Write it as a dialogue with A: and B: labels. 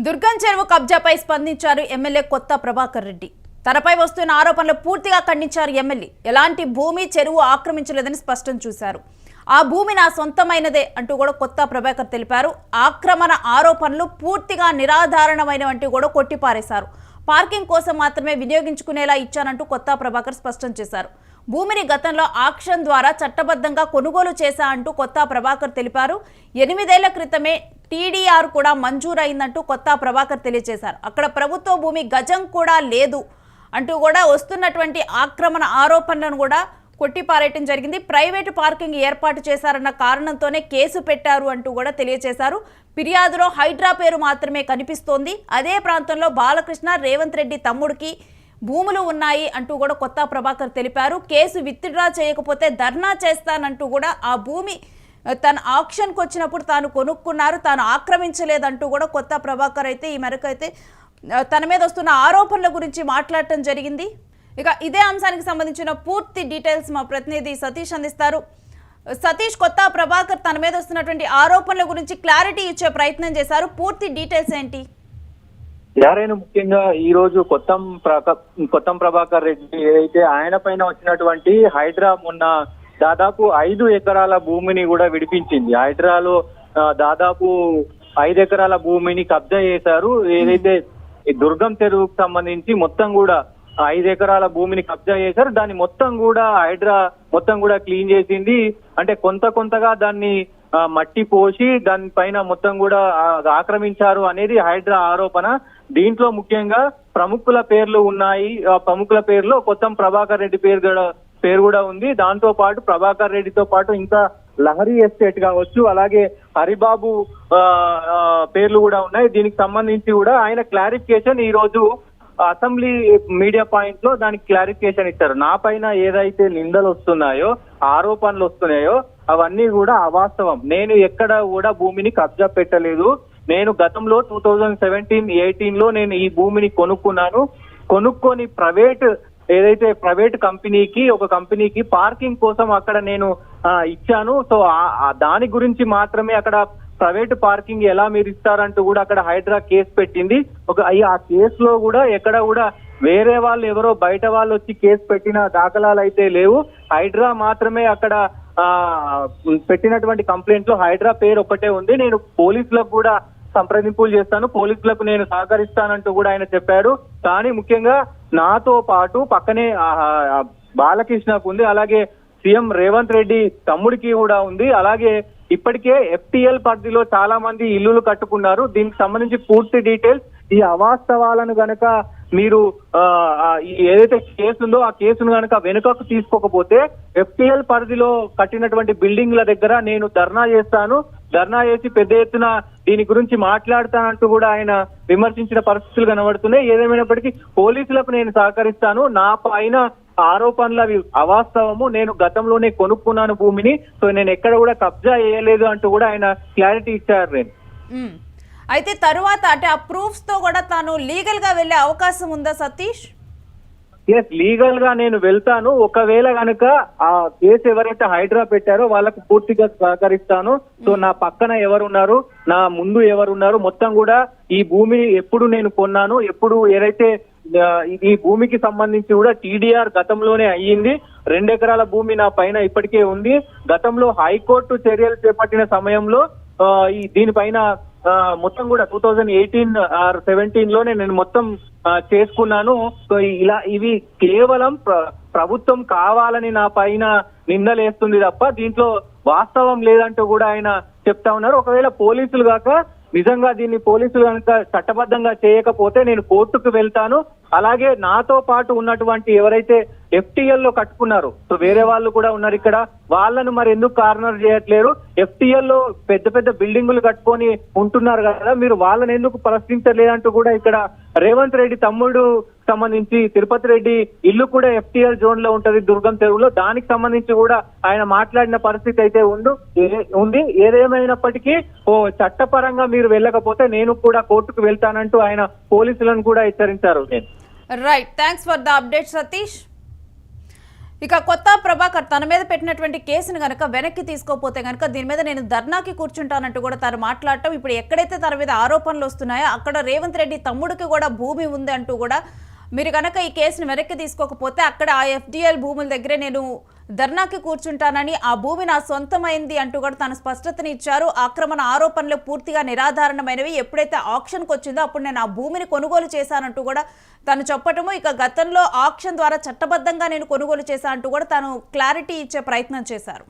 A: దుర్గం చెరువు కబ్జాపై స్పందించారు ఎమ్మెల్యే కొత్త ప్రభాకర్ రెడ్డి. తనపై వస్తున్న ఆరోపణలు పూర్తిగా ఖండించారు ఎమ్మెల్యే. ఎలాంటి భూమి చెరువు ఆక్రమించలేదని స్పష్టం చేశారు. ఆ భూమి నా సొంతమైనదే అంటూ కూడా కొత్త ప్రభాకర్ తెలిపారు. ఆక్రమణ ఆరోపణలు పూర్తిగా నిరాధారణమైనవంటూ కూడా కొట్టిపారేశారు. పార్కింగ్ కోసం మాత్రమే వినియోగించుకునేలా ఇచ్చానంటూ కొత్త ప్రభాకర్ స్పష్టం చేశారు. భూమిని గతంలో ఆక్షన్ ద్వారా చట్టబద్ధంగా కొనుగోలు చేశా అంటూ కొత్త ప్రభాకర్ తెలిపారు. 8 ఏళ్ల క్రితమే టీడీఆర్ కూడా మంజూరైందంటూ కొత్త ప్రభాకర్ తెలియజేశారు. అక్కడ ప్రభుత్వ భూమి గజం కూడా లేదు అంటూ కూడా వస్తున్నటువంటి ఆక్రమణ ఆరోపణలను కూడా కొట్టిపారేయటం జరిగింది. ప్రైవేటు పార్కింగ్ ఏర్పాటు చేశారన్న కారణంతోనే కేసు పెట్టారు అంటూ కూడా తెలియజేశారు. ఫిర్యాదులో హైడ్రా పేరు మాత్రమే కనిపిస్తోంది. అదే ప్రాంతంలో బాలకృష్ణ, రేవంత్ రెడ్డి తమ్ముడికి భూములు ఉన్నాయి అంటూ కూడా కొత్త ప్రభాకర్ తెలిపారు. కేసు విత్డ్రా చేయకపోతే ధర్నా చేస్తానంటూ కూడా ఆ భూమి తన ఆక్షన్కి వచ్చినప్పుడు తాను కొనుక్కున్నారు, తాను ఆక్రమించలేదంటూ కూడా కొత్త ప్రభాకర్ అయితే ఈ మేరకు అయితే తన మీద వస్తున్న ఆరోపణల గురించి మాట్లాడటం జరిగింది. ఇక ఇదే అంశానికి సంబంధించిన పూర్తి డీటెయిల్స్ మా ప్రతినిధి సతీష్ అందిస్తారు. సతీష్, కొత్త ప్రభాకర్ తన మీద వస్తున్నటువంటి ఆరోపణల గురించి క్లారిటీ ఇచ్చే ప్రయత్నం చేశారు. పూర్తి డీటెయిల్స్ ఏంటి?
B: యారైనా ముఖ్యంగా ఈ రోజు కొత్తం ప్రభాకర్ రెడ్డి ఏదైతే ఆయన పైన వచ్చినటువంటి హైడ్రా మొన్న దాదాపు 5 ఎకరాల భూమిని కూడా విడిపించింది. హైడ్రాలో దాదాపు 5 ఎకరాల భూమిని కబ్జా చేశారు. ఏదైతే దుర్గం చెరువుకు సంబంధించి మొత్తం కూడా 5 ఎకరాల భూమిని కబ్జా చేశారు. దాన్ని మొత్తం కూడా హైడ్రా మొత్తం కూడా క్లీన్ చేసింది. అంటే కొంతగా దాన్ని మట్టి పోసి దానిపైన మొత్తం కూడా ఆక్రమించారు అనేది హైడ్రా ఆరోపణ. దీంట్లో ముఖ్యంగా ప్రముఖుల పేర్లు ఉన్నాయి. ఆ ప్రముఖుల పేర్లో కొత్తం ప్రభాకర్ రెడ్డి పేరు కూడా ఉంది. దాంతో పాటు ప్రభాకర్ రెడ్డితో పాటు ఇంకా లహరి ఎస్టేట్ కావచ్చు, అలాగే హరిబాబు పేర్లు కూడా ఉన్నాయి. దీనికి సంబంధించి కూడా ఆయన క్లారిఫికేషన్ ఈ రోజు అసెంబ్లీ మీడియా పాయింట్ లో దానికి క్లారిఫికేషన్ ఇచ్చారు. నా పైన ఏదైతే నిందలు వస్తున్నాయో, ఆరోపణలు వస్తున్నాయో అవన్నీ కూడా అవాస్తవం. నేను ఎక్కడ కూడా భూమిని కబ్జా పెట్టలేదు. నేను గతంలో 2017-18 లో నేను ఈ భూమిని కొనుక్కొని ప్రైవేట్ కంపెనీకి ఒక కంపెనీకి పార్కింగ్ కోసం అక్కడ నేను ఇచ్చాను. సో దాని గురించి మాత్రమే అక్కడ ప్రైవేట్ పార్కింగ్ ఎలా మీరు ఇస్తారంటూ కూడా అక్కడ హైడ్రా కేసు పెట్టింది. ఆ కేసులో కూడా ఎక్కడ కూడా వేరే వాళ్ళు ఎవరో బయట వాళ్ళు వచ్చి కేసు పెట్టిన దాఖలాలు అయితే లేవు. హైడ్రా మాత్రమే అక్కడ పెట్టినటువంటి కంప్లైంట్ లో హైడ్రా పేరు ఒకటే ఉంది. నేను పోలీసులకు కూడా సంప్రదింపులు చేస్తాను, పోలీసులకు నేను సహకరిస్తానంటూ కూడా ఆయన చెప్పాడు. కానీ ముఖ్యంగా నాతో పాటు పక్కనే బాలకృష్ణకు ఉంది, అలాగే సీఎం రేవంత్ రెడ్డి తమ్ముడికి కూడా ఉంది. అలాగే ఇప్పటికే FTL పరిధిలో చాలా మంది ఇల్లులు కట్టుకున్నారు. దీనికి సంబంధించి పూర్తి డీటెయిల్స్, ఈ అవాస్తవాలను గనక మీరు ఏదైతే కేసు ఉందో ఆ కేసును గనక వెనుకకు తీసుకోకపోతే FTL పరిధిలో కట్టినటువంటి బిల్డింగ్ల దగ్గర నేను ధర్నా చేసి పెద్ద ఎత్తున దీని గురించి మాట్లాడతానంటూ కూడా ఆయన విమర్శించిన పరిస్థితులు కనబడుతున్నాయి. ఏదేమైనప్పటికీ పోలీసులకు నేను సహకరిస్తాను, నా పైన ఆరోపణలు అవి అవాస్తవము, నేను గతంలోనే కొనుక్కున్నాను భూమిని, సో నేను ఎక్కడ కూడా కబ్జా చేయలేదు అంటూ కూడా ఆయన క్లారిటీ ఇచ్చారు. నేను
A: అయితే తరువాత అంటే ఆ ప్రూఫ్స్ తో కూడా తాను లీగల్ గా వెళ్లే అవకాశం ఉందా సతీష్?
B: లీగల్ గా నేను వెళ్తాను. ఒకవేళ కనుక ఆ కేసు ఎవరైతే హైడ్రా పెట్టారో వాళ్ళకు పూర్తిగా సహకరిస్తాను. సో నా పక్కన ఎవరున్నారు, నా ముందు ఎవరున్నారు, మొత్తం కూడా ఈ భూమిని ఎప్పుడు నేను కొన్నాను, ఎప్పుడు ఏదైతే ఈ భూమికి సంబంధించి కూడా టీడీఆర్ గతంలోనే అయ్యింది. 2 ఎకరాల భూమి నా పైన ఇప్పటికే ఉంది. గతంలో హైకోర్టు చర్యలు చేపట్టిన సమయంలో దీనిపైన మొత్తం కూడా 2018-17 లోనే నేను మొత్తం చేసుకున్నాను. సో ఇవి కేవలం ప్రభుత్వం కావాలని నా పైన నిందలేస్తుంది తప్ప దీంట్లో వాస్తవం లేదంటూ కూడా ఆయన చెప్తా ఉన్నారు. ఒకవేళ పోలీసులు కాక నిజంగా దీన్ని పోలీసులు కనుక చట్టబద్ధంగా చేయకపోతే నేను కోర్టుకు వెళ్తాను. అలాగే నాతో పాటు ఉన్నటువంటి ఎవరైతే FTL లో కట్టుకున్నారు, సో వేరే వాళ్ళు కూడా ఉన్నారు ఇక్కడ, వాళ్ళను మరి ఎందుకు కార్నర్ చేయట్లేరు? FTL లో పెద్ద బిల్డింగులు కట్టుకొని ఉంటున్నారు కదా, మీరు వాళ్ళని ఎందుకు ప్రశ్నించలేదంటూ కూడా ఇక్కడ రేవంత్ రెడ్డి తమ్ముడు సంబంధించి తిరుపతి రెడ్డి ఇల్లు కూడా FTL జోన్ లో ఉంటది దుర్గం చెరువులో. దానికి సంబంధించి కూడా ఆయన మాట్లాడిన పరిస్థితి అయితే ఉంది. ఏదేమైనప్పటికీ చట్టపరంగా మీరు వెళ్ళకపోతే నేను కూడా కోర్టుకు వెళ్తానంటూ ఆయన పోలీసులను కూడా హెచ్చరించారు.
A: Right, thanks for the update Satish. ఇక కొత్త ప్రభాకర్ తన మీద పెట్టినటువంటి కేసును గనక వెనక్కి తీసుకోపోతే గనక దీని మీద నేను ధర్నాకి కూర్చుంటానంటూ కూడా తను మాట్లాడటం, ఇప్పుడు ఎక్కడైతే తన మీద ఆరోపణలు వస్తున్నాయో అక్కడ రేవంత్ రెడ్డి తమ్ముడికి కూడా భూమి ఉంది అంటూ కూడా, మీరు కనుక ఈ కేసును వెనక్కి తీసుకోకపోతే అక్కడ ఆ FDL భూముల దగ్గరే నేను ధర్నాకి కూర్చుంటానని, ఆ భూమి నా సొంతమైంది అంటూ కూడా తను స్పష్టతని ఇచ్చారు. ఆక్రమణ ఆరోపణలు పూర్తిగా నిరాధారణమైనవి, ఎప్పుడైతే ఆక్షన్కి వచ్చిందో అప్పుడు నేను ఆ భూమిని కొనుగోలు చేశానంటూ కూడా తను చెప్పటము, ఇక గతంలో ఆక్షన్ ద్వారా చట్టబద్ధంగా నేను కొనుగోలు చేశా అంటూ కూడా తను క్లారిటీ ఇచ్చే ప్రయత్నం చేశారు.